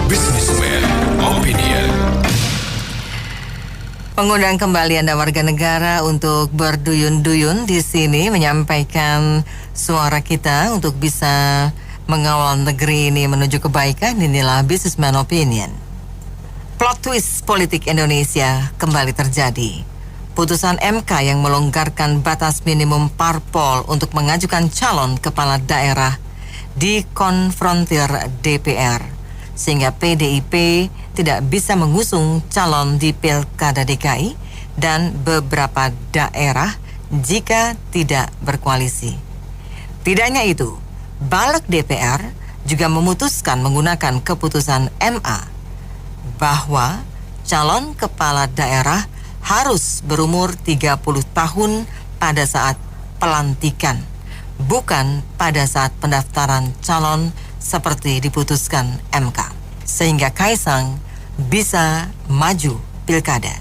Businessman Opinion. Mengundang kembali Anda warga negara untuk berduyun-duyun di sini menyampaikan suara kita untuk bisa mengawal negeri ini menuju kebaikan. Inilah Businessman Opinion. Plot twist politik Indonesia kembali terjadi. Putusan MK yang melonggarkan batas minimum parpol untuk mengajukan calon kepala daerah dikonfrontir DPR, sehingga PDIP tidak bisa mengusung calon di Pilkada DKI dan beberapa daerah jika tidak berkoalisi. Tidak hanya itu, Balik DPR juga memutuskan menggunakan keputusan MA bahwa calon kepala daerah harus berumur 30 tahun pada saat pelantikan, bukan pada saat pendaftaran calon seperti diputuskan MK. Sehingga Kaisang bisa maju pilkada.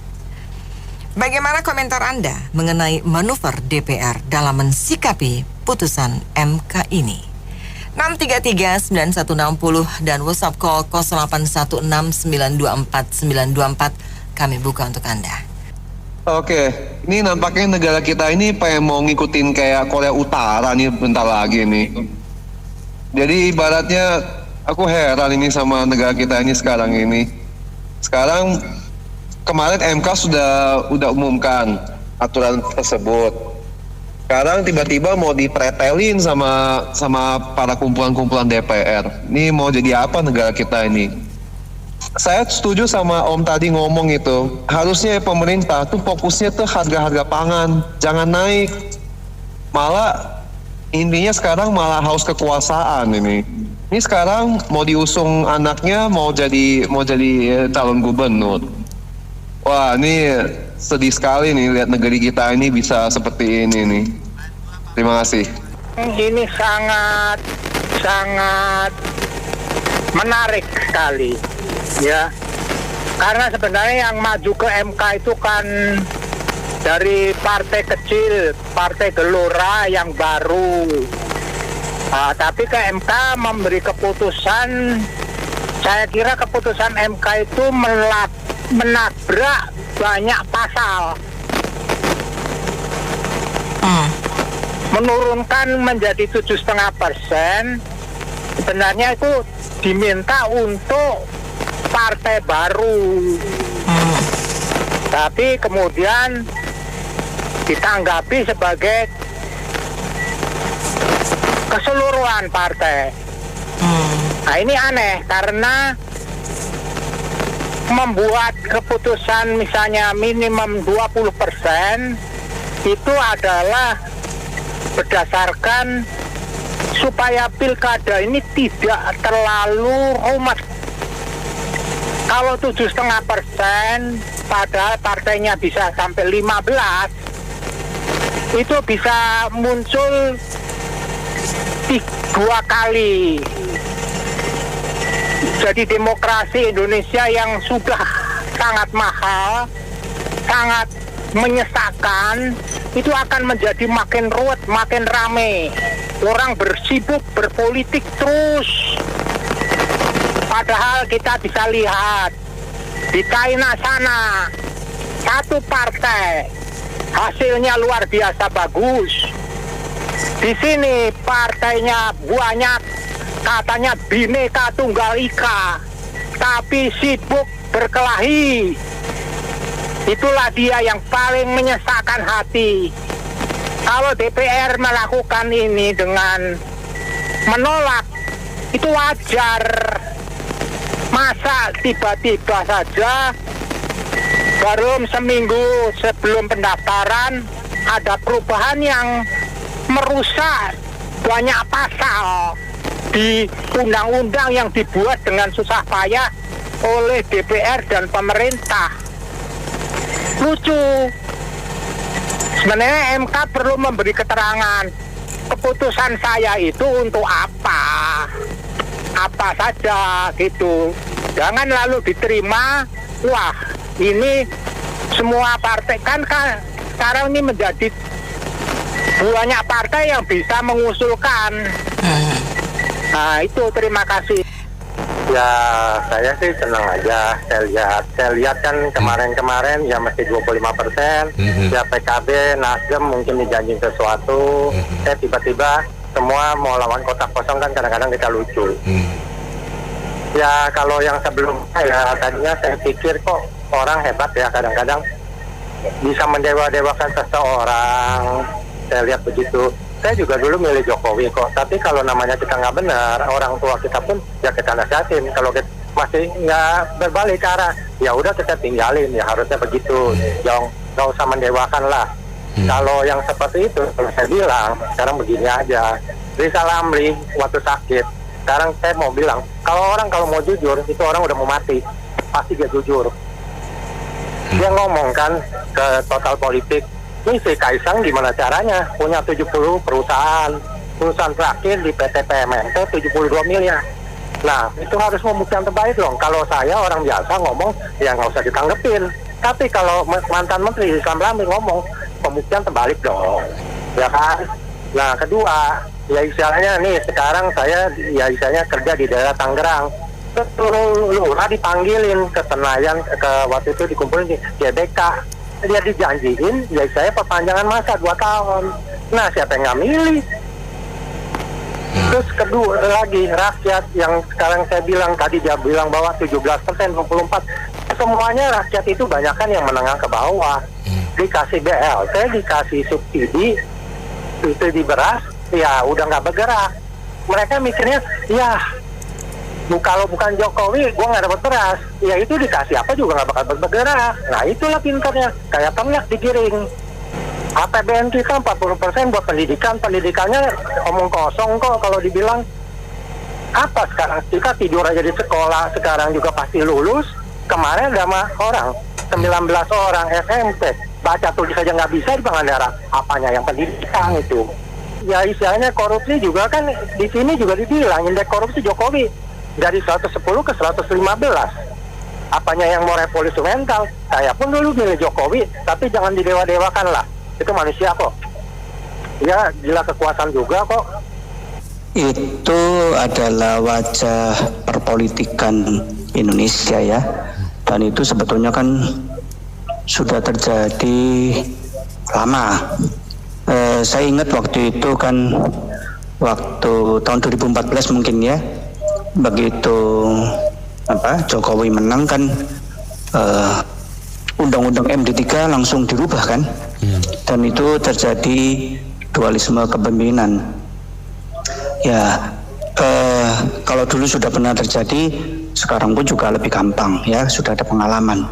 Bagaimana komentar Anda mengenai manuver DPR dalam mensikapi putusan MK ini? 633-9160 dan WhatsApp call 0816924924 kami buka untuk Anda. Oke, ini nampaknya negara kita ini pengen mau ngikutin kayak Korea Utara nih bentar lagi nih. Jadi ibaratnya aku heran ini sama negara kita ini sekarang ini. Sekarang kemarin MK udah umumkan aturan tersebut. Sekarang tiba-tiba mau dipretelin sama para kumpulan-kumpulan DPR. Ini mau jadi apa negara kita ini? Saya setuju sama Om tadi ngomong itu. Harusnya pemerintah tuh fokusnya tuh harga-harga pangan, jangan naik. Malah intinya sekarang malah haus kekuasaan ini. Ini sekarang mau diusung anaknya mau jadi calon gubernur. Wah, ini sedih sekali nih lihat negeri kita ini bisa seperti ini nih. Terima kasih. Ini sangat menarik sekali, ya. Karena sebenarnya yang maju ke MK itu kan dari partai kecil, partai Gelora yang baru. Tapi ke MK memberi keputusan, saya kira keputusan MK itu menabrak banyak pasal. Menurunkan menjadi 7,5%. Sebenarnya itu diminta untuk partai baru. Tapi kemudian ditanggapi sebagai keseluruhan partai. Nah, ini aneh karena membuat keputusan misalnya minimum 20% itu adalah berdasarkan supaya pilkada ini tidak terlalu rumit. Kalau 7,5%, padahal partainya bisa sampai 15, itu bisa muncul 2 kali. Jadi demokrasi Indonesia yang sudah sangat mahal, sangat menyesakkan, itu akan menjadi makin ruwet, makin rame. Orang bersibuk berpolitik terus. Padahal kita bisa lihat di China sana, satu partai hasilnya luar biasa bagus. Di sini partainya banyak, katanya Bhinneka Tunggal Ika, tapi sibuk berkelahi. Itulah dia yang paling menyesakkan hati. Kalau DPR melakukan ini dengan menolak, itu wajar. Masa tiba-tiba saja baru seminggu sebelum pendaftaran ada perubahan yang merusak banyak pasal di undang-undang yang dibuat dengan susah payah oleh DPR dan pemerintah. Lucu. Sebenarnya MK perlu memberi keterangan keputusan saya itu untuk apa saja gitu. Jangan lalu diterima, wah ini semua partai kan sekarang ini menjadi banyak partai yang bisa mengusulkan. Nah itu, terima kasih. Ya, saya sih senang aja. Saya lihat kan kemarin-kemarin ya masih 25%. Ya PKB, Nasdem mungkin dijanjiin sesuatu. Tiba-tiba semua mau lawan kotak kosong kan kadang-kadang kita lucu. Ya kalau yang sebelumnya ya tadinya saya pikir kok orang hebat ya kadang-kadang bisa mendewa-dewakan seseorang. Saya lihat begitu. Saya juga dulu milih Jokowi kok, tapi kalau namanya kita nggak benar, orang tua kita pun ya kita nasihatin. Kalau kita masih nggak berbalik ke arah, ya udah kita tinggalin, ya harusnya begitu. Jangan nggak usah mendewakan lah. Kalau yang seperti itu, kalau saya bilang sekarang begini aja. Rizal Ramli waktu sakit, sekarang saya mau bilang, kalau mau jujur, itu orang udah mau mati, pasti dia jujur. Dia ngomong kan ke Total Politik, ini si Kaisang gimana caranya punya 70 perusahaan terakhir di PT PMNT 72 miliar. Nah itu harus pembuktian terbaik dong. Kalau saya orang biasa ngomong ya nggak usah ditanggepin, tapi kalau mantan menteri Rizal Ramli ngomong pembuktian terbalik dong, ya kan. Nah kedua ya istilahnya nih sekarang saya ya istilahnya kerja di daerah Tangerang, lurah dipanggilin ke Senayan, ke waktu itu dikumpulin di GBK. Dia dijanjiin, ya saya perpanjangan masa 2 tahun. Nah, siapa yang nggak milih? Terus kedua lagi, rakyat yang sekarang saya bilang, tadi dia bilang bahwa 17%, 24%. Semuanya rakyat itu banyak kan yang menengah ke bawah. Dikasih BLT, dikasih subsidi beras, ya udah nggak bergerak. Mereka mikirnya, ya kalau bukan Jokowi, gue nggak dapat beras. Ya itu dikasih apa juga nggak bakal bergerak. Nah itulah pintarnya, kayak ternak digiring. APBN kita 40% buat pendidikan. Pendidikannya omong kosong kok kalau dibilang. Apa sekarang? Kita tidur aja di sekolah, sekarang juga pasti lulus. Kemarin ada orang, 19 orang SMP. Baca tulis saja nggak bisa di Pangandaran. Apanya yang pendidikan itu? Ya istilahnya korupsi juga kan, di sini juga dibilang, indeks korupsi Jokowi dari 110 ke 115. Apanya yang mau revolusi mental? Saya pun dulu milih Jokowi, tapi jangan didewa-dewakan lah. Itu manusia kok. Ya, gila kekuasaan juga kok. Itu adalah wajah perpolitikan Indonesia ya. Dan itu sebetulnya kan sudah terjadi lama. Saya ingat waktu itu kan, waktu tahun 2014 mungkin ya, begitu Jokowi menang kan, undang-undang MD 3 langsung dirubah kan, dan itu terjadi dualisme kepemimpinan. Ya kalau dulu sudah pernah terjadi, sekarang pun juga lebih gampang ya, sudah ada pengalaman.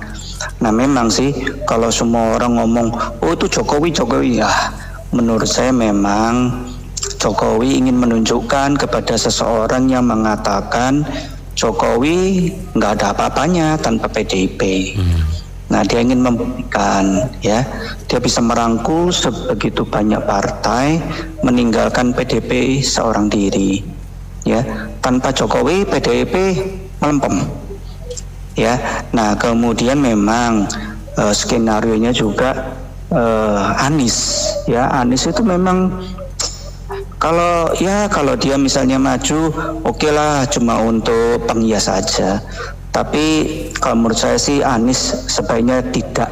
Nah memang sih kalau semua orang ngomong oh itu Jokowi ya, menurut saya memang Jokowi ingin menunjukkan kepada seseorang yang mengatakan Jokowi nggak ada apa-apanya tanpa PDIP. Nah dia ingin membuktikan ya, dia bisa merangkul sebegitu banyak partai, meninggalkan PDIP seorang diri. Ya, tanpa Jokowi PDIP melempem. Ya, nah kemudian memang skenario-nya juga Anies. Ya, Anies itu memang kalau dia misalnya maju, oke lah, cuma untuk penghias saja. Tapi kalau menurut saya sih Anies sebaiknya tidak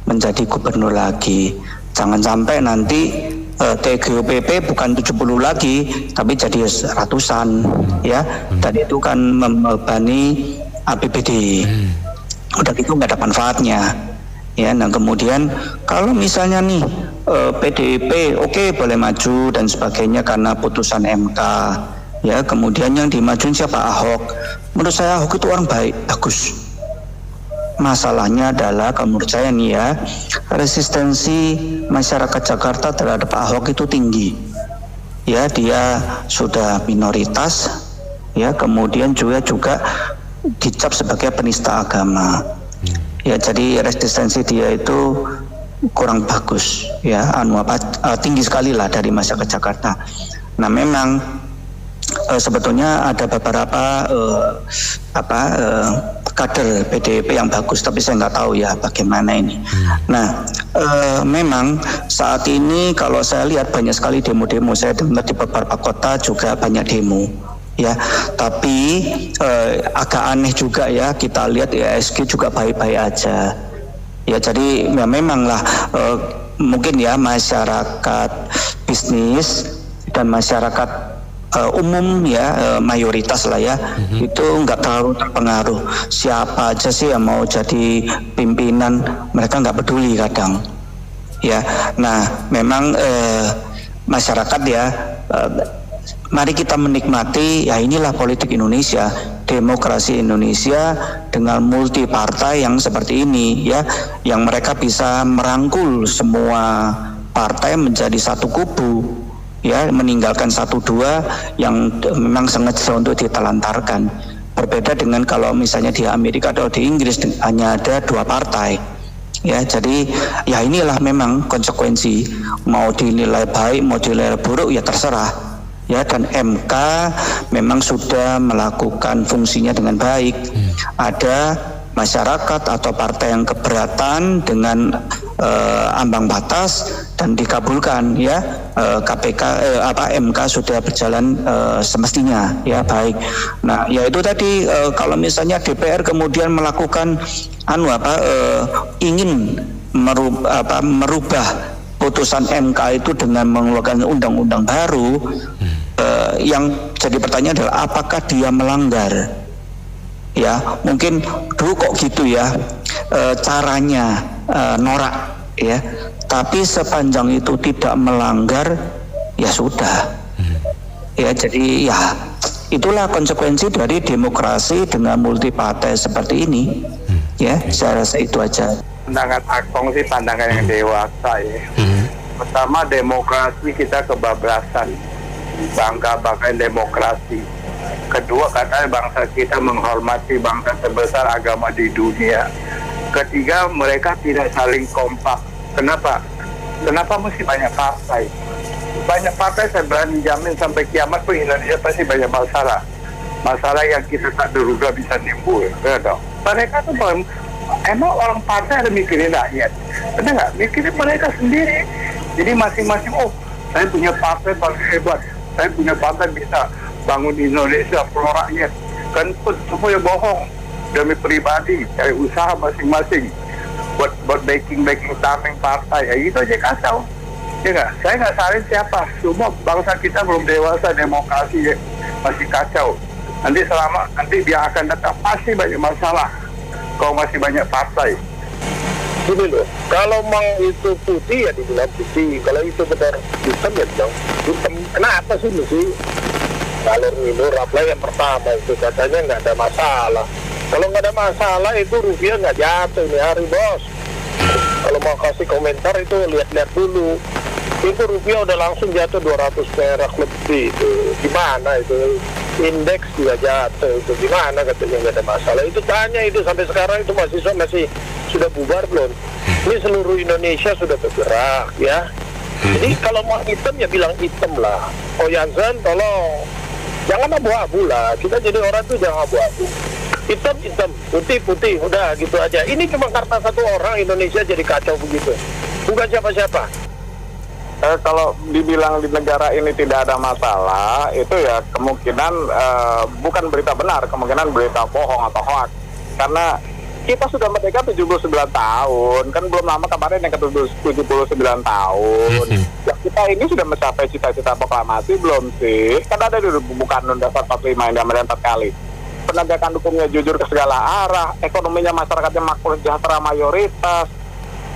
menjadi gubernur lagi. Jangan sampai nanti TGOPP bukan 70 lagi, tapi jadi ratusan, ya. Dan itu kan membebani APBD. Udah gitu nggak ada manfaatnya. Ya, nah kemudian kalau misalnya nih PDIP oke, boleh maju dan sebagainya karena putusan MK, ya kemudian yang dimajuin siapa? Ahok. Menurut saya Ahok itu orang baik, bagus. Masalahnya adalah menurut saya nih ya, resistensi masyarakat Jakarta terhadap Ahok itu tinggi. Ya, dia sudah minoritas, ya kemudian juga dicap sebagai penista agama. Ya, jadi resistensi dia itu kurang bagus, ya, tinggi sekali lah dari masyarakat Jakarta. Nah, memang sebetulnya ada beberapa kader PDIP yang bagus, tapi saya nggak tahu ya bagaimana ini. Nah, memang saat ini kalau saya lihat banyak sekali demo-demo. Saya dengar di beberapa kota juga banyak demo, ya. Tapi agak aneh juga ya, kita lihat IHSG juga baik-baik aja. Ya jadi ya memanglah mungkin ya masyarakat bisnis dan masyarakat umum ya mayoritas lah ya, itu nggak terlalu terpengaruh. Siapa aja sih yang mau jadi pimpinan, mereka nggak peduli kadang. Ya, nah memang masyarakat ya, mari kita menikmati ya, inilah politik Indonesia, demokrasi Indonesia dengan multi partai yang seperti ini ya, yang mereka bisa merangkul semua partai menjadi satu kubu ya, meninggalkan satu dua yang memang sengaja untuk ditelantarkan. Berbeda dengan kalau misalnya di Amerika atau di Inggris hanya ada 2 partai. Ya, jadi ya inilah memang konsekuensi, mau dinilai baik mau dinilai buruk ya terserah ya. Dan MK memang sudah melakukan fungsinya dengan baik. Ada masyarakat atau partai yang keberatan dengan ambang batas dan dikabulkan ya, MK sudah berjalan semestinya ya baik. Nah ya itu tadi kalau misalnya DPR kemudian melakukan ingin merubah putusan MK itu dengan mengeluarkan undang-undang baru, yang jadi pertanyaan adalah apakah dia melanggar? Ya mungkin dulu kok gitu ya caranya norak ya, tapi sepanjang itu tidak melanggar ya sudah ya. Jadi ya itulah konsekuensi dari demokrasi dengan multi partai seperti ini ya. Saya rasa itu aja. Pandangan Akong sih pandangan yang dewasa ya. Pertama, demokrasi kita kebablasan, bangga-banggain demokrasi. Kedua, katanya bangsa kita menghormati bangsa terbesar agama di dunia. Ketiga, mereka tidak saling kompak. Kenapa? Kenapa mesti banyak partai? Banyak partai saya berani jamin sampai kiamat pun Indonesia pasti banyak masalah. Masalah yang kita tak duga bisa timbul. Ya dong. Mereka tuh emang orang partai ada mikirin rakyat. Benar nggak? Mikirin mereka sendiri. Jadi masing-masing, oh saya punya partai paling hebat. Saya punya partai bisa bangun Indonesia pro rakyat. Kan pun semuanya bohong demi pribadi, cari usaha masing-masing buat backing tameng partai. Ya itu aja kacau. Ya nggak? Saya nggak salin siapa. Semua bangsa kita belum dewasa, demokrasi ya, masih kacau. Nanti dia akan datang pasti banyak masalah kalau masih banyak partai. Gini loh, kalau mau itu putih ya dibilang putih, kalau itu benar hitam ya bilang hitam. Kenapa sih mesti kalau minor apply yang pertama itu katanya nggak ada masalah. Kalau nggak ada masalah itu rupiah nggak jatuh ini hari bos. Kalau mau kasih komentar itu lihat-lihat dulu. Itu rupiah udah langsung jatuh 200 perak lebih itu. Gimana itu? Indeks juga jatuh itu. Gimana katanya nggak ada masalah. Itu tanya itu sampai sekarang itu mahasiswa masih sudah bubar belum? Ini seluruh Indonesia sudah bergerak ya. Jadi kalau mau hitam ya bilang hitam lah. Oh Jansen tolong jangan abu-abu lah. Kita jadi orang tuh jangan abu-abu. Hitam, putih, udah gitu aja. Ini cuma karena satu orang Indonesia jadi kacau begitu. Bukan siapa-siapa. Kalau dibilang di negara ini tidak ada masalah, itu ya kemungkinan bukan berita benar, kemungkinan berita bohong atau hoax. Karena kita sudah merdeka 79 tahun, kan belum lama kemarin yang ke-79 tahun. Ya, kita ini sudah mencapai cita-cita proklamasi belum sih? Kan ada di pembukaan Undang-Undang 45 yang diamandemen 4 kali. Penegakan hukumnya jujur ke segala arah, ekonominya masyarakatnya makmur sejahtera mayoritas,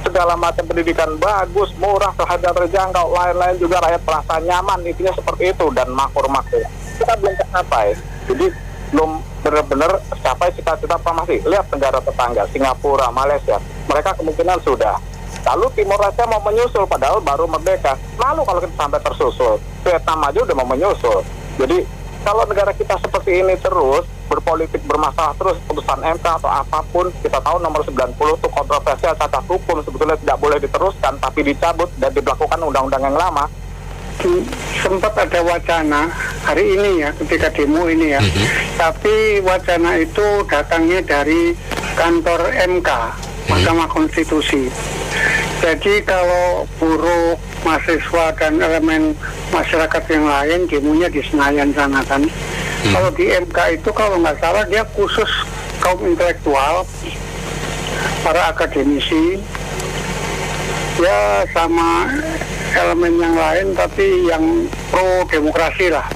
segala macam pendidikan bagus, murah, harga terjangkau, lain-lain juga rakyat merasa nyaman, intinya seperti itu dan makmur-makmur. Kita belum tercapai, jadi belum benar-benar capai cita-cita proklamasi. Lihat negara tetangga, Singapura, Malaysia, mereka kemungkinan sudah. Lalu Timor Leste mau menyusul, padahal baru merdeka. Lalu kalau kita sampai tersusul, Vietnam aja udah mau menyusul. Jadi kalau negara kita seperti ini terus berpolitik bermasalah terus, putusan MK atau apapun, kita tahu nomor 90 itu kontroversial, cacat hukum, sebetulnya tidak boleh diteruskan, tapi dicabut dan diberlakukan undang-undang yang lama. Sempat ada wacana hari ini ya, ketika demo ini ya, tapi wacana itu datangnya dari kantor MK, Mahkamah Konstitusi. Jadi kalau buruh, mahasiswa dan elemen masyarakat yang lain demonya di Senayan sana kan, Kalau di MK itu kalau nggak salah dia khusus kaum intelektual, para akademisi, ya sama elemen yang lain tapi yang pro demokrasi lah.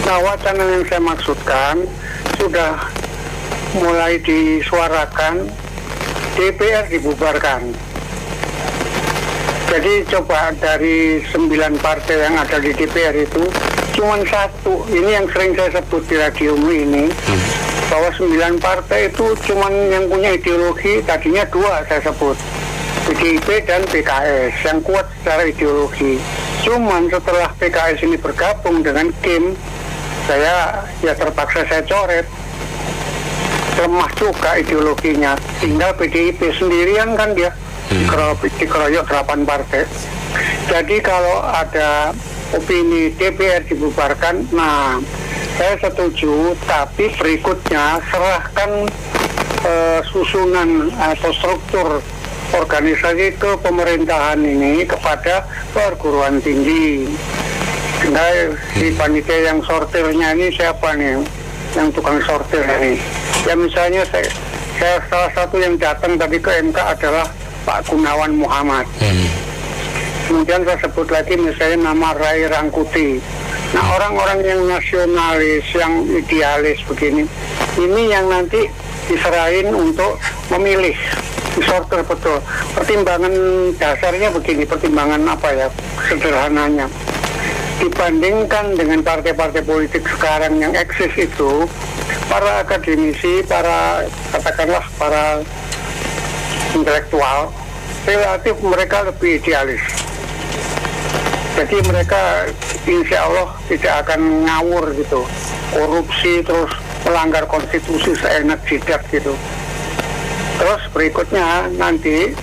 Nah, wacana yang saya maksudkan sudah mulai disuarakan, DPR dibubarkan. Jadi coba dari 9 partai yang ada di DPR itu cuma satu, ini yang sering saya sebut di radiomu ini, bahwa 9 partai itu cuma yang punya ideologi, tadinya 2 saya sebut, PDIP dan PKS yang kuat secara ideologi. Cuman setelah PKS ini bergabung dengan KIM, saya terpaksa saya coret, lemah juga ideologinya. Tinggal PDIP sendirian kan dia dikeroyok 8 partai. Jadi kalau ada opini DPR dibubarkan, nah saya setuju, tapi berikutnya serahkan susunan atau struktur organisasi ke pemerintahan ini kepada perguruan tinggi. Nah, si panitia yang sortirnya ini siapa nih? Yang tukang sortir ini. Ya misalnya saya salah satu yang datang tadi ke MK adalah Pak Gunawan Muhammad. Kemudian saya sebut lagi misalnya nama Rai Rangkuti. Nah, orang-orang yang nasionalis, yang idealis begini, ini yang nanti diserahin untuk memilih, disortir betul. Pertimbangan dasarnya begini, pertimbangan apa ya, sederhananya. Dibandingkan dengan partai-partai politik sekarang yang eksis itu, para akademisi, para katakanlah para intelektual, relatif mereka lebih idealis. Jadi mereka insya Allah tidak akan ngawur gitu, korupsi terus melanggar konstitusi seenak jidat gitu. Terus berikutnya nanti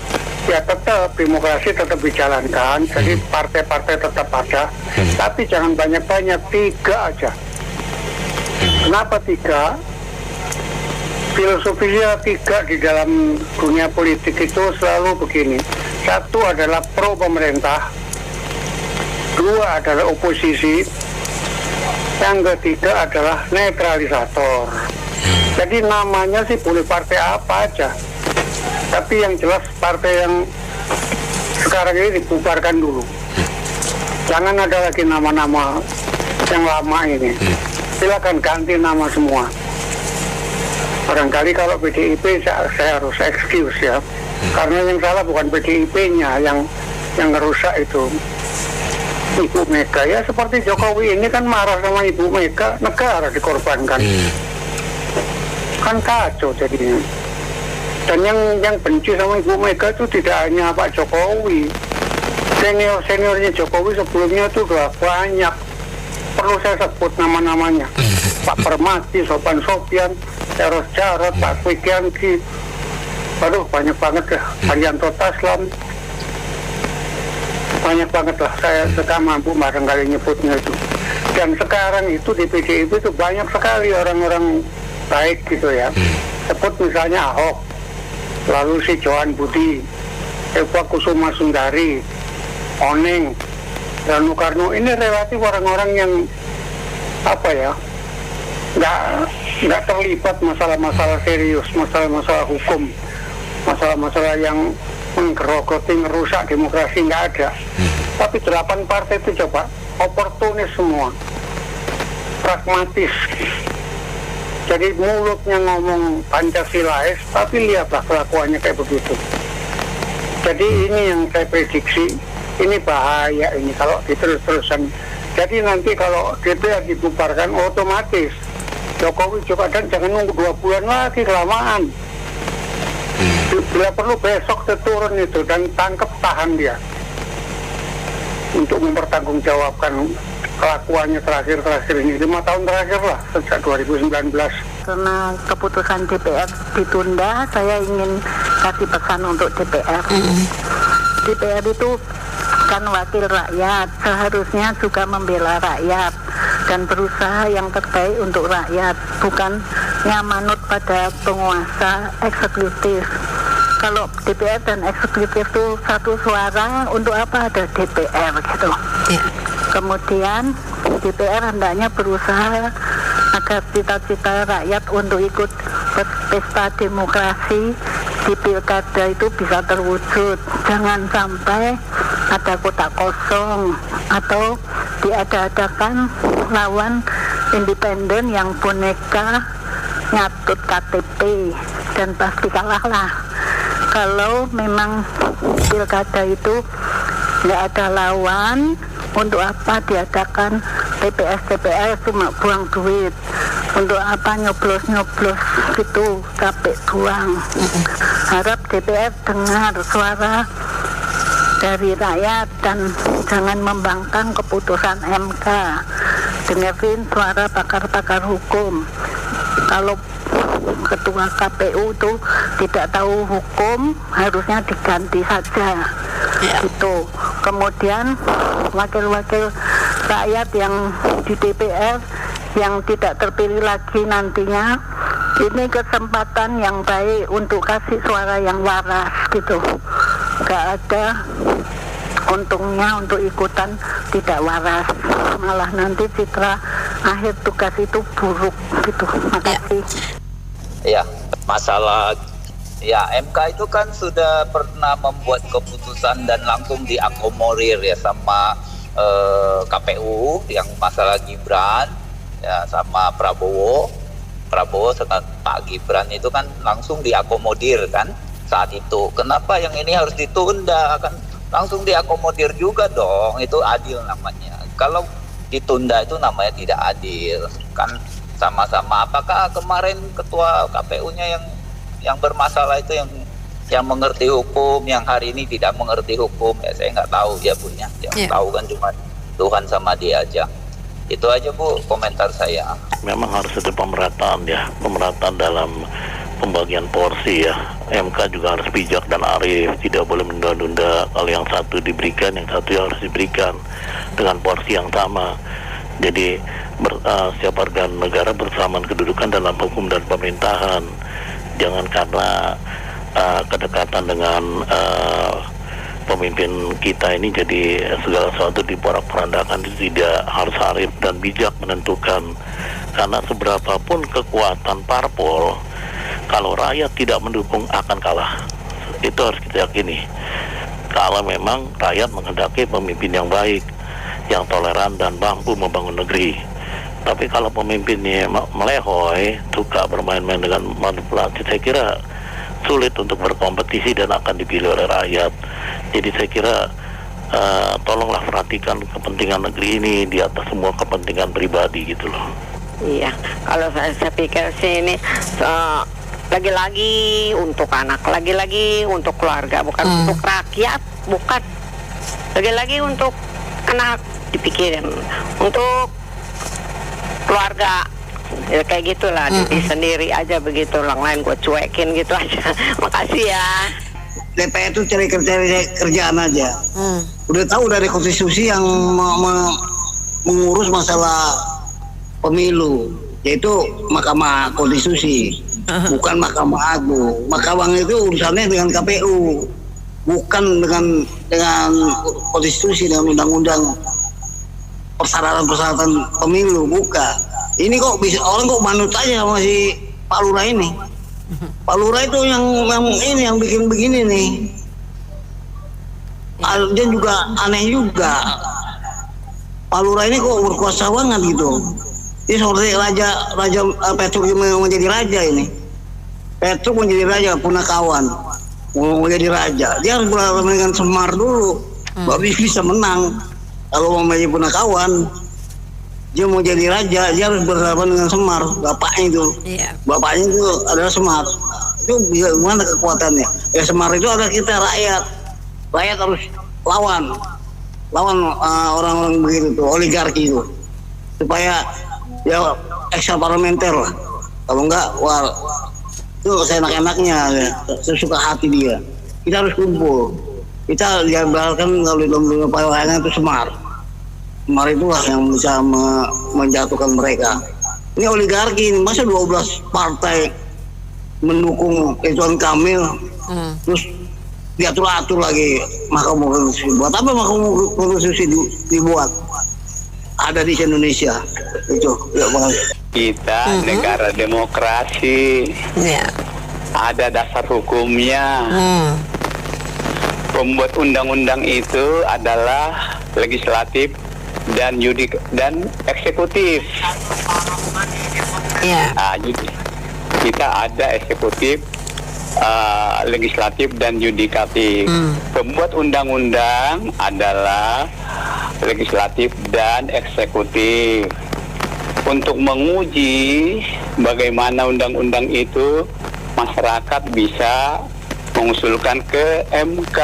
ya tetap demokrasi tetap dijalankan, jadi partai-partai tetap ada, tapi jangan banyak-banyak, 3 aja. Kenapa 3? Filosofinya 3 di dalam dunia politik itu selalu begini. 1 adalah pro pemerintah, 2 adalah oposisi, yang ketiga adalah netralisator. Jadi namanya sih boleh partai apa aja, tapi yang jelas partai yang sekarang ini dibubarkan dulu. Jangan ada lagi nama-nama yang lama ini. Silakan ganti nama semua. Barangkali kalau PDIP saya harus excuse ya, karena yang salah bukan PDIP-nya, yang ngerusak itu Ibu Mega. Ya seperti Jokowi ini kan marah sama Ibu Mega, negara dikorbankan. Kan kacau jadinya. Dan yang benci sama Ibu Mega itu tidak hanya Pak Jokowi, senior-seniornya Jokowi sebelumnya itu sudah banyak. Perlu saya sebut nama-namanya. Pak Permati, Sopan Sopian, Eros Jarot, Pak Kwikianki, aduh banyak banget ya, Haryanto Taslam, banyak banget lah, saya sudah mampu barangkali nyebutnya itu. Dan sekarang itu di PDIP itu banyak sekali orang-orang baik gitu ya. Sebut misalnya Ahok, lalu si Johan Budi, Eva Kusuma Sundari, Oneng, Ranu Karno. Ini relatif orang-orang yang apa ya, nggak terlibat masalah-masalah serius, masalah-masalah hukum, masalah-masalah yang menggerogoti, merusak demokrasi, nggak ada. Tapi 8 partai itu coba oportunis semua, pragmatis. Jadi mulutnya ngomong Pancasilais, tapi lihatlah kelakuannya kayak begitu. Jadi ini yang saya prediksi, ini bahaya ini kalau diterus-terusan. Jadi nanti kalau DPR dibubarkan otomatis Jokowi juga, dan jangan nunggu 2 bulan lagi, kelamaan. Bila perlu besok turun itu dan tangkap, tahan dia untuk mempertanggungjawabkan kelakuannya terakhir ini 5 tahun terakhir lah, sejak 2019. Karena keputusan DPR ditunda, saya ingin kasih pesan untuk DPR. DPR itu kan wakil rakyat, seharusnya juga membela rakyat dan berusaha yang terbaik untuk rakyat, bukan manut pada penguasa eksekutif. Kalau DPR dan eksekutif itu satu suara, untuk apa ada DPR gitu. Kemudian DPR hendaknya berusaha agar cita-cita rakyat untuk ikut pesta demokrasi di pilkada itu bisa terwujud. Jangan sampai ada kotak kosong atau diada-adakan lawan independen yang boneka ngatut KTP, dan pasti kalah lah. Kalau memang pilkada itu nggak ada lawan, untuk apa diadakan TPS cuma buang duit, untuk apa nyoblos gitu, capek buang. Harap DPR dengar suara dari rakyat dan jangan membangkang keputusan MK. Dengerin suara pakar-pakar hukum. Kalau ketua KPU itu tidak tahu hukum, harusnya diganti saja. Gitu. Kemudian wakil-wakil rakyat yang di DPR yang tidak terpilih lagi nantinya, ini kesempatan yang baik untuk kasih suara yang waras gitu. Gak ada untungnya untuk ikutan tidak waras, malah nanti citra akhir tugas itu buruk gitu. Makasih. Ya, masalah ya MK itu kan sudah pernah membuat keputusan dan langsung diakomodir ya sama KPU yang masalah Gibran ya sama Prabowo sama Pak Gibran itu kan langsung diakomodir kan saat itu. Kenapa yang ini harus ditunda? Kan langsung diakomodir juga dong, itu adil namanya. Kalau ditunda itu namanya tidak adil kan, sama-sama. Apakah kemarin ketua KPU-nya yang bermasalah itu yang mengerti hukum, yang hari ini tidak mengerti hukum? Ya saya nggak tahu ya punya, yang tahu kan cuma Tuhan sama dia aja. Itu aja Bu komentar saya. Memang harus ada pemerataan ya, pemerataan dalam pembagian porsi ya. MK juga harus bijak dan arif, tidak boleh menunda-nunda. Kalau yang satu diberikan, yang satu harus diberikan dengan porsi yang sama. Jadi setiap warga negara bersamaan kedudukan dalam hukum dan pemerintahan. Jangan karena kedekatan dengan pemimpin kita ini jadi segala sesuatu diporak-porandakan. Tidak, harus arif dan bijak menentukan. Karena seberapapun kekuatan parpol, kalau rakyat tidak mendukung akan kalah. Itu harus kita yakini. Kalau memang rakyat menghendaki pemimpin yang baik, yang toleran dan mampu membangun negeri. Tapi kalau pemimpinnya melehoi, suka bermain-main dengan manipulasi, saya kira sulit untuk berkompetisi dan akan dipilih oleh rakyat. Jadi saya kira tolonglah perhatikan kepentingan negeri ini di atas semua kepentingan pribadi gitu loh. Iya, kalau saya pikir sih ini lagi-lagi untuk anak, lagi-lagi untuk keluarga, bukan untuk rakyat, bukan. Lagi-lagi untuk anak dipikirin, untuk keluarga, ya kayak gitulah. Diri sendiri aja begitu, orang lain gue cuekin gitu aja. Makasih ya. DPR itu cari kerjaan aja. Udah tahu dari konstitusi yang mengurus masalah pemilu, yaitu Mahkamah Konstitusi, bukan Mahkamah Agung. Mahkamah itu urusannya dengan KPU, bukan dengan konstitusi, dengan undang-undang persyaratan pemilu, bukan. Ini kok bisa orang kok manut aja sama si Pak Lurah ini. Pak Lurah itu yang bikin begini nih. Dia juga aneh juga. Pak Lurah ini kok berkuasa banget gitu. Ini seperti raja Petruk menjadi raja ini. Petruk menjadi raja, Punakawan mau jadi raja. Dia harus berhadapan dengan Semar dulu, baru bisa menang. Kalau mau menjadi Punakawan, dia mau jadi raja, dia harus berhadapan dengan Semar, bapaknya itu. Bapaknya itu adalah Semar. Itu gimana kekuatannya? Ya Semar itu adalah kita rakyat. Rakyat harus lawan orang-orang begitu tuh, oligarki itu, supaya ya ekstra parlementer lah. Kalau enggak, wah itu seenak-enaknya ya, sesuka hati dia. Kita harus kumpul. Kita diambilkan kalau di dalam pawayangan itu Semar itulah yang bisa menjatuhkan mereka. Ini oligarki, masa 12 partai mendukung Ridwan Kamil, terus diatur-atur lagi Mahkamah Konstitusi. Buat apa Mahkamah Konstitusi dibuat? Ada di Indonesia. Itu ya, kita negara demokrasi. Ya. Ada dasar hukumnya. Pembuat undang-undang itu adalah legislatif dan eksekutif. Ya. Nah, jadi kita ada eksekutif, legislatif dan yudikatif. Pembuat undang-undang adalah legislatif dan eksekutif. Untuk menguji bagaimana undang-undang itu, masyarakat bisa mengusulkan ke MK.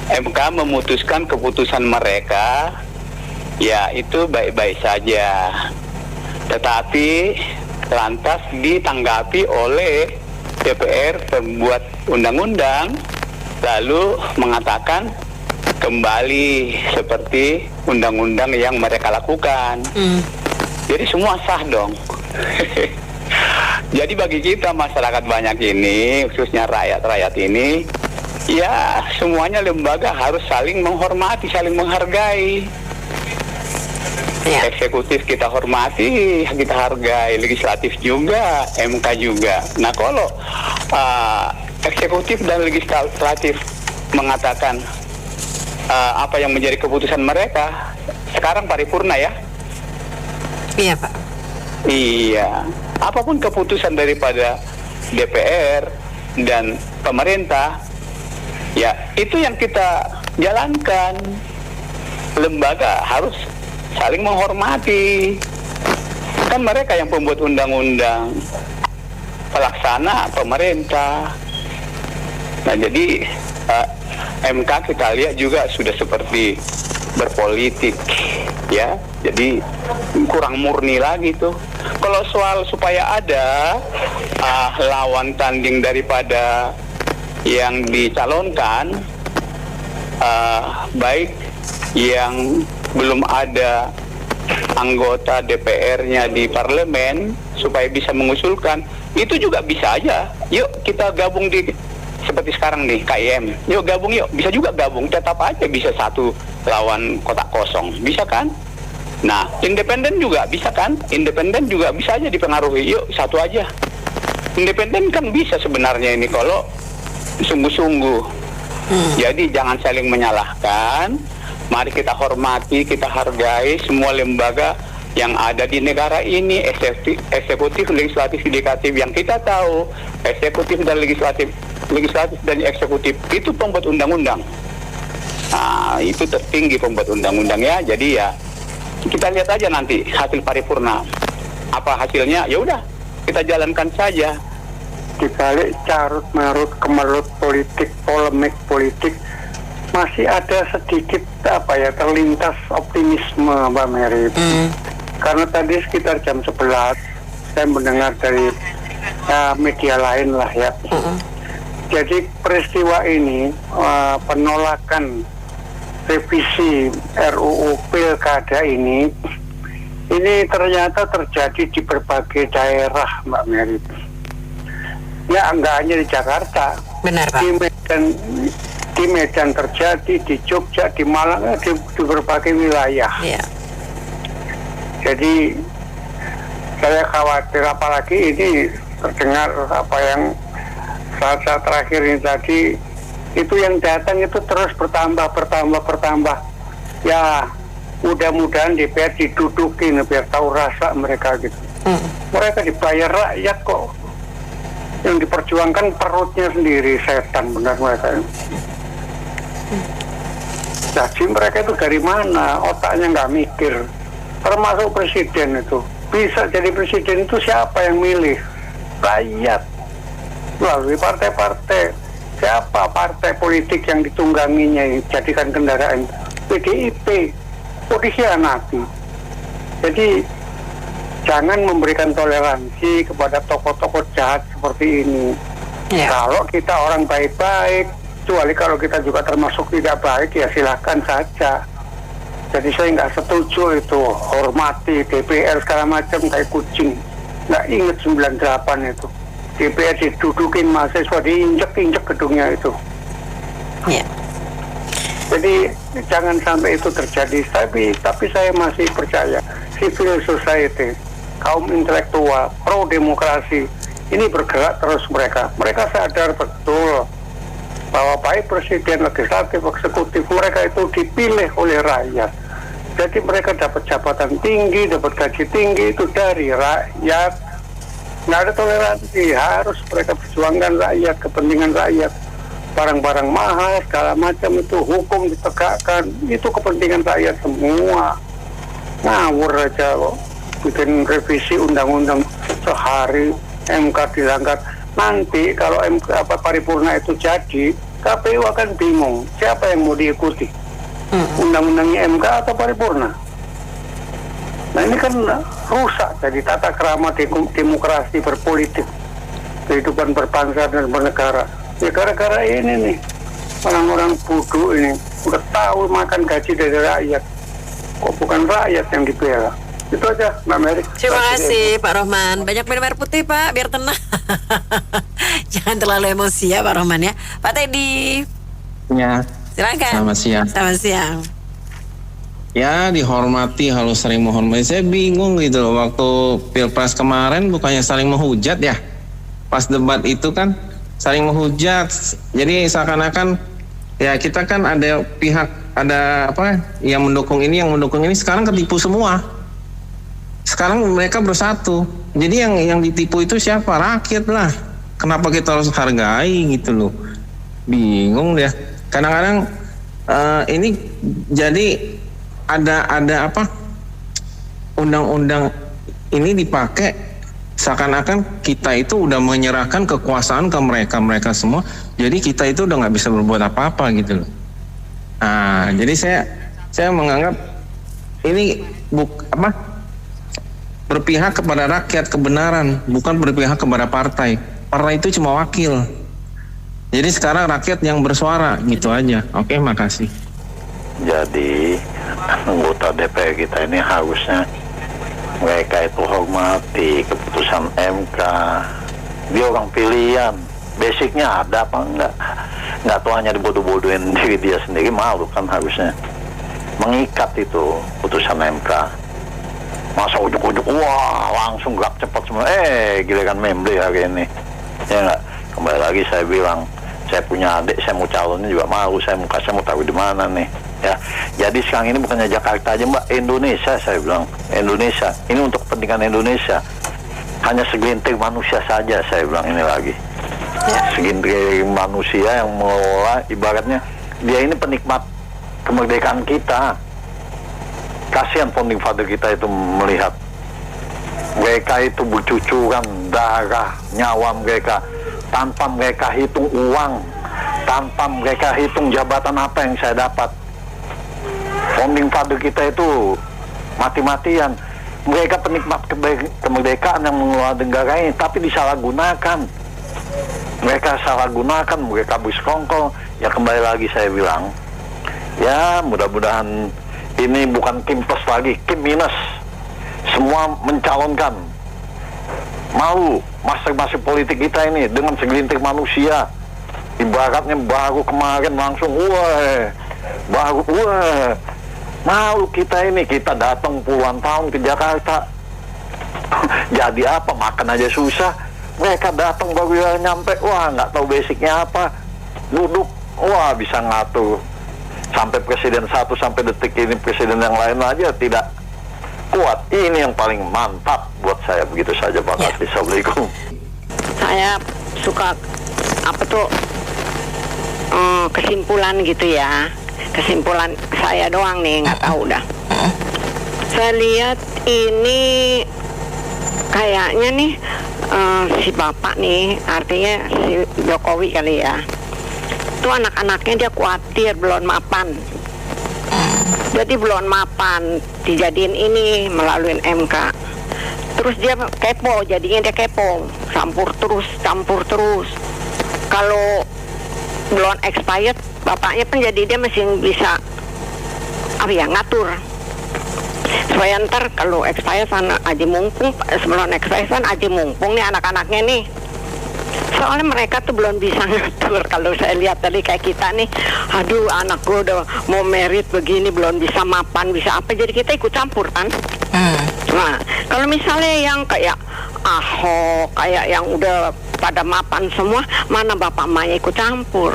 MK memutuskan keputusan mereka, ya itu baik-baik saja. Tetapi lantas ditanggapi oleh DPR pembuat undang-undang, lalu mengatakan kembali seperti undang-undang yang mereka lakukan. Jadi semua sah dong. Jadi bagi kita masyarakat banyak ini, khususnya rakyat-rakyat ini, ya semuanya lembaga harus saling menghormati, saling menghargai. Eksekutif kita hormati, kita hargai, legislatif juga, MK juga. Nah kalau eksekutif dan legislatif mengatakan apa yang menjadi keputusan mereka, sekarang paripurna ya? Iya Pak. Iya, apapun keputusan daripada DPR dan pemerintah, ya itu yang kita jalankan. Lembaga harus saling menghormati. Kan mereka yang pembuat undang-undang, pelaksana pemerintah. Nah jadi MK kita lihat juga sudah seperti berpolitik, ya. Jadi kurang murni lagi tuh. Kalau soal supaya ada lawan tanding daripada yang dicalonkan, baik yang belum ada anggota DPR-nya di parlemen supaya bisa mengusulkan, itu juga bisa aja. Yuk kita gabung di seperti sekarang nih KIM. Yuk gabung yuk, bisa juga gabung, tetap aja bisa satu lawan kotak kosong, bisa kan? Nah, independen juga bisa kan? Independen juga bisa aja dipengaruhi. Yuk, satu aja. Independen kan bisa sebenarnya ini kalau sungguh-sungguh. Jadi jangan saling menyalahkan. Mari kita hormati, kita hargai semua lembaga yang ada di negara ini, eksekutif, legislatif, yudikatif. Yang kita tahu, eksekutif dan legislatif dan eksekutif itu pembuat undang-undang. Nah, itu tertinggi pembuat undang-undang ya. Jadi ya kita lihat aja nanti hasil paripurna. Apa hasilnya? Ya udah, kita jalankan saja. Di balik carut-marut kemelut politik, polemik politik, masih ada sedikit terlintas optimisme Mbak Mary. Karena tadi sekitar jam 11 saya mendengar dari media lain lah ya. Jadi peristiwa ini penolakan revisi RUU Pilkada ini ternyata terjadi di berbagai daerah Mbak Mary. Ya enggak hanya di Jakarta. Benar Pak. Di Medan terjadi, di Jogja, di Malang, di berbagai wilayah. Iya. Jadi saya khawatir, apalagi ini terdengar apa yang saat-saat terakhir ini tadi, itu yang datang itu terus bertambah. Ya mudah-mudahan DPR didudukin biar tahu rasa mereka gitu. Mereka dibayar rakyat kok. Yang diperjuangkan perutnya sendiri, setan benar mereka. Jadi mereka itu dari mana? Otaknya nggak mikir. Termasuk presiden itu. Bisa jadi presiden itu siapa yang milih? Rakyat. Melalui partai-partai. Siapa partai politik yang ditungganginya yang jadikan kendaraan? PDIP. Kok dikhianati? Jadi jangan memberikan toleransi kepada tokoh-tokoh jahat seperti ini. Kalau kita orang baik-baik, kecuali kalau kita juga termasuk tidak baik, ya silahkan saja. Jadi saya nggak setuju itu, hormati DPR segala macam kayak kucing. Nggak inget 98 itu. DPR didudukin mahasiswa, diinjek-injek gedungnya itu. Jadi jangan sampai itu terjadi. Tapi saya masih percaya civil society, kaum intelektual pro demokrasi ini bergerak terus mereka sadar betul bahwa baik presiden, legislatif, eksekutif mereka itu dipilih oleh rakyat. Jadi mereka dapat jabatan tinggi, dapat gaji tinggi itu dari rakyat. Nggak ada toleransi, harus mereka perjuangkan rakyat, kepentingan rakyat. Barang-barang mahal, segala macam itu hukum ditegakkan, itu kepentingan rakyat semua. Ngawur aja kok, bikin revisi undang-undang sehari, MK dilanggar. Nanti kalau paripurna itu jadi, KPU akan bingung siapa yang mau diikuti, undang-undangnya MK atau paripurna. Nah ini kan rusak jadi tata krama demokrasi berpolitik, kehidupan berbangsa dan bernegara. Ya gara-gara ini nih, orang-orang bodoh ini udah tahu makan gaji dari rakyat, kok bukan rakyat yang dibela. Itu aja Mbak Mary. Terima kasih Pak Rohman. Banyak minum air putih Pak, biar tenang. Jangan terlalu emosi ya Pak Rohman ya. Pak Teddy. Ya. Silakan. Selamat siang. Selamat siang. Ya dihormati, harus saling menghormati. Saya bingung gitu loh, waktu Pilpres kemarin bukannya saling menghujat ya. Pas debat itu kan saling menghujat. Jadi seakan-akan ya kita kan ada pihak, ada apa yang mendukung ini, sekarang ketipu semua. Sekarang mereka bersatu. Jadi yang ditipu itu siapa? Rakyat lah. Kenapa kita harus hargai gitu loh? Bingung deh. Kadang-kadang ini jadi ada apa? Undang-undang ini dipakai seakan-akan kita itu udah menyerahkan kekuasaan ke mereka semua. Jadi kita itu udah nggak bisa berbuat apa-apa gitu loh. Nah, jadi saya menganggap ini berpihak kepada rakyat kebenaran, bukan berpihak kepada partai. Partai itu cuma wakil. Jadi sekarang rakyat yang bersuara, gitu aja. Oke, makasih. Jadi anggota DPR kita ini harusnya mereka itu hormati keputusan MK. Dia orang pilihan, basicnya ada apa enggak? Nggak tuh hanya dibodoh-bodohin diri dia sendiri, malu kan harusnya. Mengikat itu putusan MK. Masa ujuk-ujuk, wah langsung gerak cepat semua, giliran Memble hari ini. Ya enggak, kembali lagi saya bilang, saya punya adik, saya mau calonnya juga malu, saya mau tahu di mana nih. Ya, jadi sekarang ini bukannya Jakarta aja Mbak, Indonesia saya bilang, Indonesia. Ini untuk kepentingan Indonesia. Hanya segelintir manusia saja saya bilang ini lagi. Segelintir manusia yang mengelola, ibaratnya dia ini penikmat kemerdekaan kita. Kasihan founding father kita itu melihat mereka itu bercucuran darah, nyawa mereka tanpa mereka hitung uang, tanpa mereka hitung jabatan apa yang saya dapat. Founding father kita itu mati-matian. Mereka penikmat kemerdekaan yang mengelola negara ini, tapi disalahgunakan. Mereka salah gunakan, mereka bersekongkol. Ya kembali lagi saya bilang, ya mudah-mudahan ini bukan Kim plus lagi, Kim minus. Semua mencalonkan. Malu masing-masing politik kita ini dengan segelintir manusia. Ibaratnya baru kemarin langsung, malu kita ini. Kita datang puluhan tahun ke Jakarta. Jadi apa? Makan aja susah. Mereka datang baru nyampe, nggak tahu basicnya apa. Duduk, bisa ngatur. Sampai presiden satu sampai detik ini presiden yang lain aja tidak kuat. Ini yang paling mantap buat saya. Begitu saja Pak Kasih. Assalamualaikum. Saya suka kesimpulan gitu ya. Kesimpulan saya doang nih, nggak tahu dah. Saya lihat ini kayaknya nih si bapak nih, artinya si Jokowi kali ya. Itu anak-anaknya dia khawatir belum mapan. Jadi belum mapan dijadiin ini melalui MK. Terus dia kepo, jadinya dia kepo, campur terus. Kalau belum expired, bapaknya pun jadi dia masih bisa ngatur. Supaya ntar kalau expired sana aji mumpung, sebelum expired sana aji mumpung nih anak-anaknya nih. Soalnya mereka tuh belum bisa ngatur. Kalau saya lihat tadi kayak kita nih, aduh anak gue udah mau merit begini belum bisa mapan, bisa apa, jadi kita ikut campur kan. Nah, kalau misalnya yang kayak Ahok, kayak yang udah pada mapan semua, mana bapak emaknya ikut campur?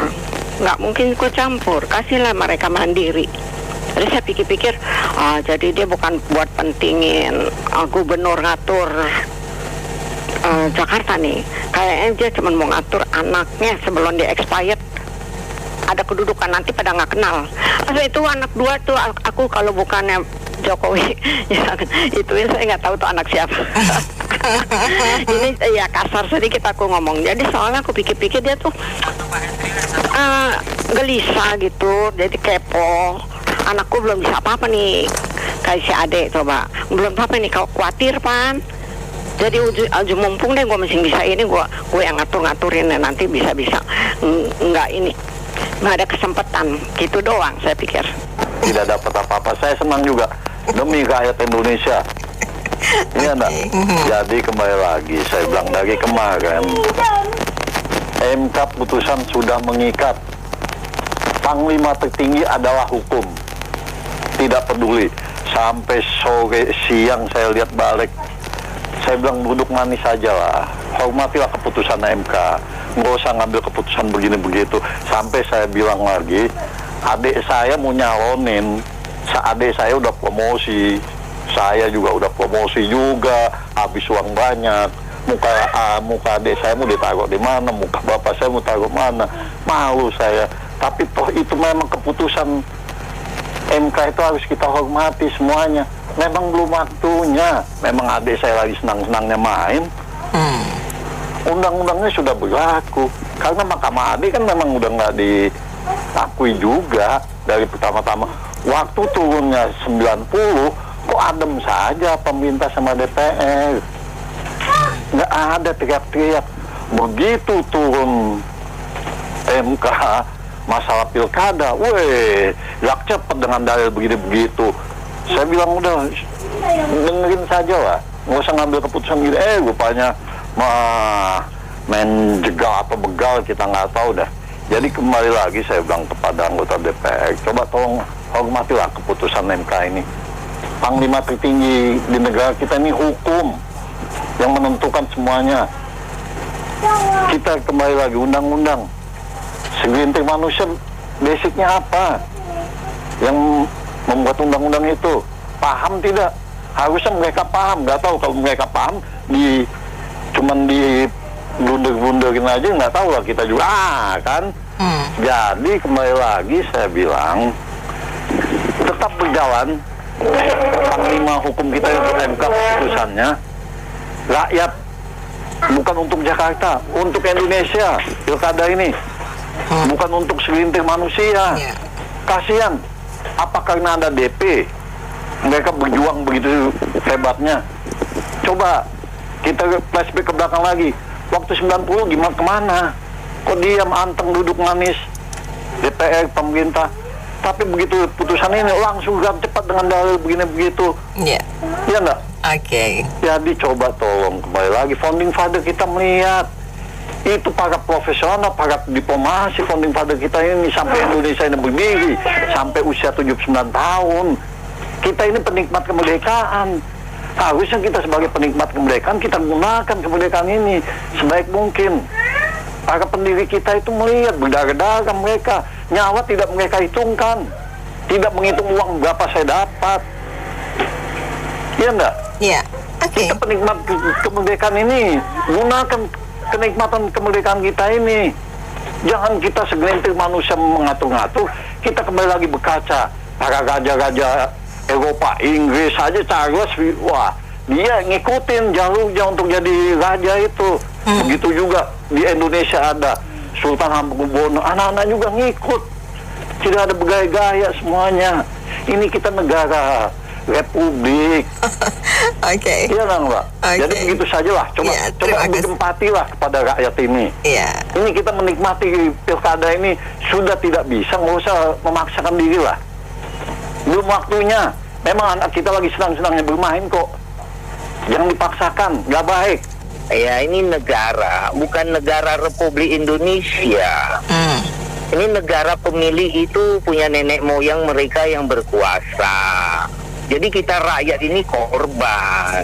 Nggak mungkin ikut campur, kasihlah mereka mandiri. Jadi saya pikir-pikir, jadi dia bukan buat pentingin gubernur ngatur Jakarta nih. Kayaknya dia cuma mau ngatur anaknya sebelum dia expired. Ada kedudukan nanti pada nggak kenal. Itu anak 2 tuh aku kalau bukannya Jokowi, ya, itu ya saya nggak tahu tuh anak siapa. Ini ya kasar sedikit aku ngomong. Jadi soalnya aku pikir-pikir dia tuh gelisah gitu, jadi kepo. Anakku belum bisa apa-apa nih, kayak si Ade coba belum apa-apa nih, kau khawatir Pan. Jadi ujung mumpung deh gue masih bisa ini, gue yang ngatur-ngaturin nanti bisa-bisa nggak ini, nggak ada kesempatan gitu doang saya pikir. Tidak dapat apa-apa. Saya senang juga demi rakyat Indonesia. Iya enggak? Jadi kembali lagi saya bilang dari kemarin, MK putusan sudah mengikat. Panglima tertinggi adalah hukum. Tidak peduli. Sampai sore siang saya lihat balik, saya bilang duduk manis saja lah. Hormatilah keputusan MK. Nggak usah ngambil keputusan begini-begitu. Sampai saya bilang lagi, adik saya mau nyalonin, adik saya udah promosi, saya juga udah promosi juga, habis uang banyak. Muka adik saya mau ditaruh di mana, muka bapak saya mau taruh mana, malu saya. Tapi toh itu memang keputusan MK, itu harus kita hormati semuanya. Memang belum waktunya, memang adik saya lagi senang-senangnya main. Undang-undangnya sudah berlaku, karena Mahkamah Adik kan memang udah nggak diakui juga dari pertama-tama. Waktu turunnya 90, kok adem saja pemerintah sama DPR, nggak ada teriak-teriak. Begitu turun MK masalah pilkada, gerak cepet dengan dalil begini-begitu. Saya bilang udah dengerin saja lah, nggak usah ngambil keputusan gitu. Rupanya main jegal atau begal, kita nggak tahu dah. Jadi kembali lagi saya bilang kepada anggota DPR, coba tolong hormatilah keputusan MK ini. Panglima tertinggi di negara kita ini hukum yang menentukan semuanya. Kita kembali lagi undang-undang. Segelintir manusia basicnya apa? Yang membuat undang-undang itu paham tidak? Harusnya mereka paham. Nggak tahu, kalau mereka paham cuman di blunder-blunderin aja, nggak tahu lah kita juga kan. Jadi kembali lagi saya bilang tetap berjalan panglima hukum kita untuk MK keputusannya. Rakyat, bukan untuk Jakarta, untuk Indonesia pilkada ini, bukan untuk segelintir manusia. Kasihan, apa karena ada DP mereka berjuang begitu hebatnya? Coba kita flashback ke belakang lagi, waktu 90 gimana, kemana? Kok diam anteng duduk manis DPR, pemerintah? Tapi begitu putusan ini langsung gerak cepat dengan dalil begini begitu. Iya enggak? Oke. Jadi coba tolong kembali lagi, founding father kita melihat itu para profesional, para diplomasi founding father kita ini sampai Indonesia ini berdiri sampai usia 79 tahun. Kita ini penikmat kemerdekaan. Harusnya kita sebagai penikmat kemerdekaan, kita gunakan kemerdekaan ini sebaik mungkin. Para pendiri kita itu melihat berdarah-darah mereka, nyawa tidak mereka hitungkan, tidak menghitung uang berapa saya dapat. Iya enggak? Iya. Kita penikmat kemerdekaan ini, gunakan kenikmatan kemerdekaan kita ini. Jangan kita segelintir manusia mengatur-ngatur. Kita kembali lagi berkaca, para raja-raja Eropa, Inggris saja, Charles, wah, dia ngikutin jalurnya untuk jadi raja itu. Begitu juga di Indonesia ada Sultan Hamengkubuwono, anak-anak juga ngikut. Tidak ada bergaya-gaya semuanya. Ini kita negara republik. Iya dong, Mbak. Jadi begitu sajalah. Coba berempatilah kepada rakyat ini. Ini kita menikmati pilkada ini sudah tidak bisa, nggak usah memaksakan diri lah. Belum waktunya. Memang anak kita lagi senang-senangnya bermain kok. Jangan dipaksakan, nggak baik. Ya, ini negara, bukan negara Republik Indonesia. Ini negara pemilih itu punya nenek moyang mereka yang berkuasa. Jadi kita rakyat ini korban.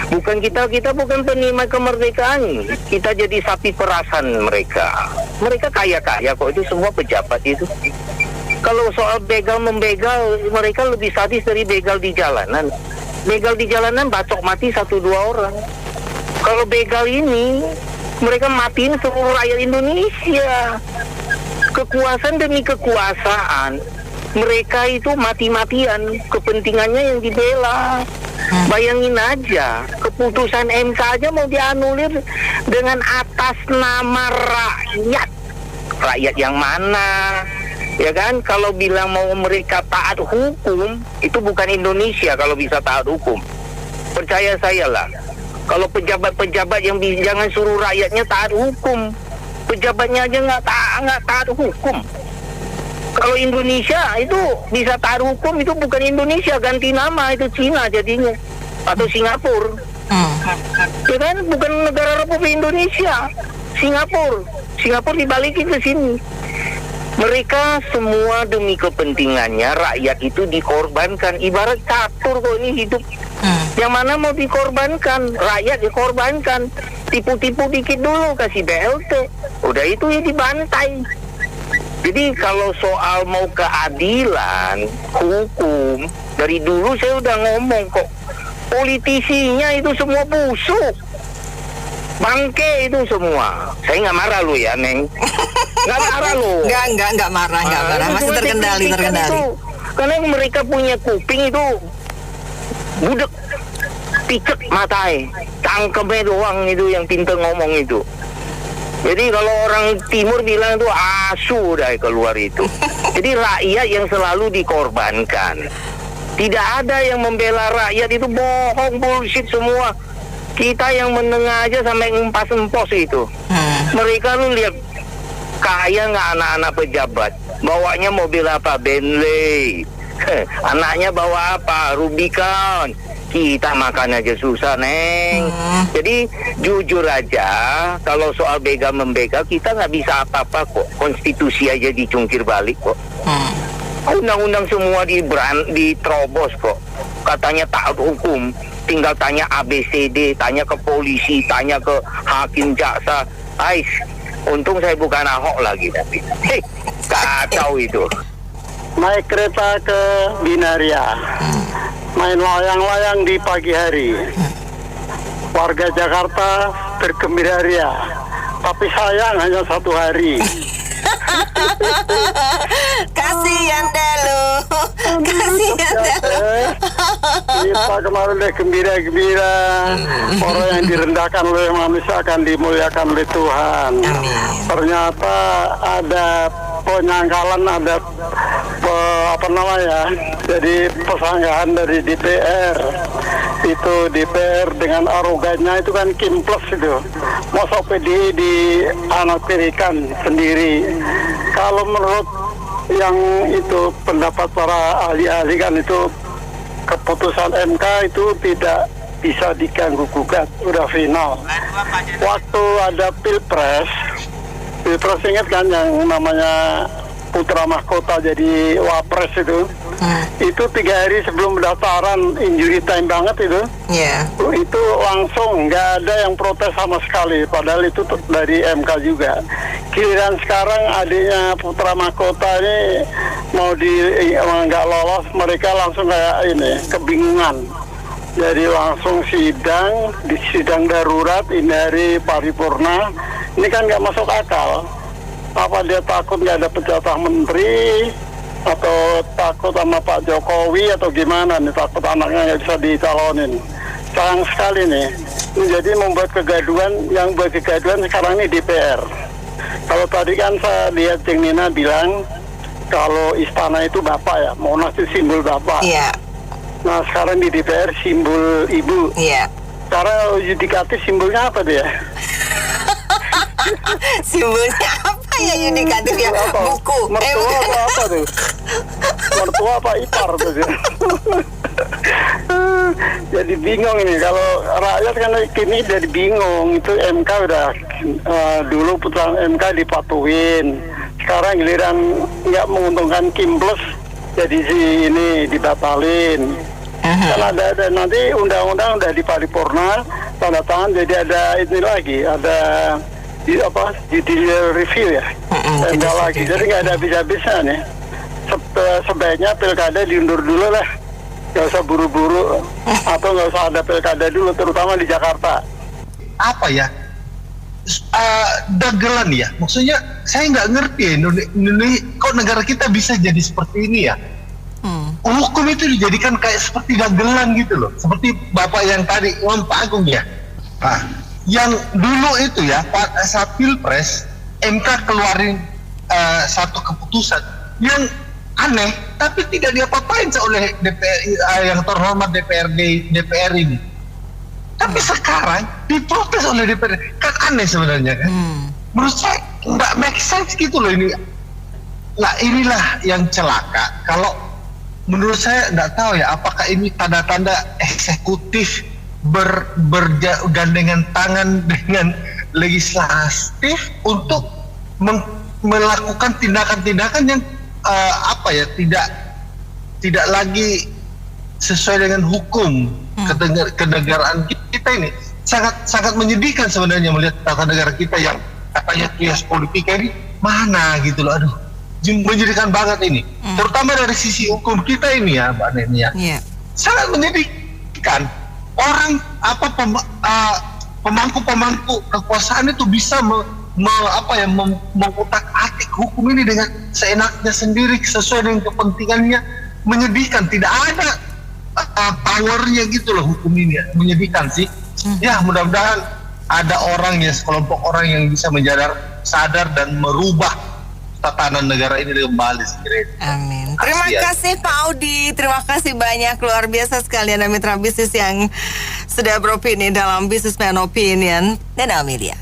Bukan kita bukan penikmat kemerdekaan. Kita jadi sapi perasan mereka. Mereka kaya-kaya kok, itu semua pejabat itu. Kalau soal begal membegal, mereka lebih sadis dari begal di jalanan. Begal di jalanan bacok mati 1-2 orang. Kalau begal ini, mereka matiin seluruh rakyat Indonesia. Kekuasaan demi kekuasaan, mereka itu mati-matian, kepentingannya yang dibela. Bayangin aja, keputusan MK aja mau dianulir dengan atas nama rakyat. Rakyat yang mana? Ya kan, kalau bilang mau mereka taat hukum, itu bukan Indonesia kalau bisa taat hukum. Percaya saya lah, kalau pejabat-pejabat yang jangan suruh rakyatnya taat hukum, pejabatnya aja nggak taat hukum. Kalau Indonesia itu bisa taat hukum, itu bukan Indonesia, ganti nama, itu Cina jadinya, atau Singapura. Ya kan, bukan negara Republik Indonesia, Singapura dibalikin ke sini. Mereka semua demi kepentingannya, rakyat itu dikorbankan. Ibarat catur kok ini hidup. Yang mana mau dikorbankan? Rakyat dikorbankan. Tipu-tipu dikit dulu, kasih BLT. Udah itu ya dibantai. Jadi kalau soal mau keadilan, hukum, dari dulu saya udah ngomong kok. Politisinya itu semua busuk. Bangke itu semua. Saya nggak marah lu ya, Neng. Nggak marah lu. Nggak marah. Masih terkendali. Itu. Karena mereka punya kuping itu budek, picek matai, cangkemnya doang itu yang pintar ngomong itu. Jadi kalau orang timur bilang itu asu dah keluar itu. Jadi rakyat yang selalu dikorbankan. Tidak ada yang membela rakyat, itu bohong, bullshit semua. Kita yang menengah aja sampai ngempos itu. Mereka lu lihat kaya nggak anak-anak pejabat? Bawanya mobil apa? Bentley. Anaknya bawa apa? Rubicon. Kita makan aja susah, Neng. Jadi jujur aja, kalau soal begal membegal kita nggak bisa apa-apa kok. Konstitusi aja dicungkir balik kok. Undang-undang semua diterobos kok. Katanya taat hukum, tinggal tanya ABCD, tanya ke polisi, tanya ke hakim jaksa. Ais, untung saya bukan Ahok lagi tapi. Kacau itu. Naik kereta ke Binaria, main layang-layang di pagi hari. Warga Jakarta bergembira ria, tapi sayang hanya 1 hari. Kasihan deh lu. Kita kemarin udah gembira-gembira. Orang yang direndahkan oleh manusia akan dimuliakan oleh Tuhan. Ternyata ada penyangkalan, ada jadi persanggahan dari DPR. Itu DPR dengan arogannya itu kan Kimples itu. Masa PDI dianaktirikan sendiri. Kalau menurut yang itu pendapat para ahli-ahli kan itu keputusan MK itu tidak bisa diganggu gugat, udah final. Waktu ada Pilpres ingat kan yang namanya putra mahkota jadi wapres itu. Itu 3 hari sebelum pendaftaran, injury time banget itu. Itu langsung nggak ada yang protes sama sekali, padahal itu dari MK juga. Giliran sekarang adiknya putra mahkota ini mau nggak lolos, mereka langsung kayak ini kebingungan. Jadi langsung sidang darurat ini hari paripurna. Ini kan nggak masuk akal. Apa dia takut nggak ada jatah menteri, atau takut sama Pak Jokowi, atau gimana nih, takut anaknya nggak bisa dicalonin. Sayang sekali nih. Jadi membuat kegaduhan, yang buat kegaduhan sekarang ini DPR. Kalau tadi kan saya lihat Cing Nina bilang kalau istana itu bapak ya, Monas itu simbol bapak. Nah sekarang di DPR simbol ibu. Sekarang yudikatif simbolnya apa dia? Simbolnya apa ya yudikatif ya? Buku. Mertua apa tuh? Mertua apa ipar tuh? Jadi bingung ini, kalau rakyat kan kini jadi bingung. Itu MK udah dulu putusan MK dipatuhin, sekarang giliran nggak menguntungkan Kimples jadi si ini dibatalin. Kan ada nanti undang-undang udah di paripurna, tanda tangan, jadi ada ini lagi, ada judicial review ya, enggak lagi, jadi nggak ada habis-habisnya nih. Sebaiknya pilkada diundur dulu lah, nggak usah buru-buru, atau nggak usah ada pilkada dulu, terutama di Jakarta. Apa ya? Dagelan ya, maksudnya saya nggak ngerti Indonesia, kok negara kita bisa jadi seperti ini ya? Hukum itu dijadikan kayak seperti dagelan gitu loh, seperti bapak yang tadi Pak Agung ya. Nah, yang dulu itu ya saat pilpres MK keluarin satu keputusan yang aneh, tapi tidak diapa-apain oleh DPR yang terhormat DPR ini. Tapi sekarang diprotes oleh DPR, kan aneh sebenarnya kan. Menurut saya nggak make sense gitu loh ini. Nah inilah yang celaka. Kalau menurut saya nggak tahu ya, apakah ini tanda-tanda eksekutif bergandengan tangan dengan legislatif untuk melakukan tindakan-tindakan yang tidak lagi sesuai dengan hukum kenegaraan kita ini. Sangat menyedihkan sebenarnya melihat tata negara kita yang katanya kias politika ini mana gitu loh. Aduh, menyedihkan banget ini. Terutama dari sisi hukum kita ini ya Mbak Neni ya. Sangat menyedihkan. Orang pemangku kekuasaan itu bisa mengutak-atik hukum ini dengan seenaknya sendiri sesuai dengan kepentingannya. Menyedihkan, tidak ada powernya gitu loh hukum ini, menyedihkan sih. Ya mudah-mudahan ada orang ya, sekelompok orang yang bisa sadar dan merubah tatanan negara ini kembali. Amin. Terima kasih Pak Audi, terima kasih banyak, luar biasa sekali Anda mitra bisnis yang sudah beropini dalam Businessman Opinion dan Media.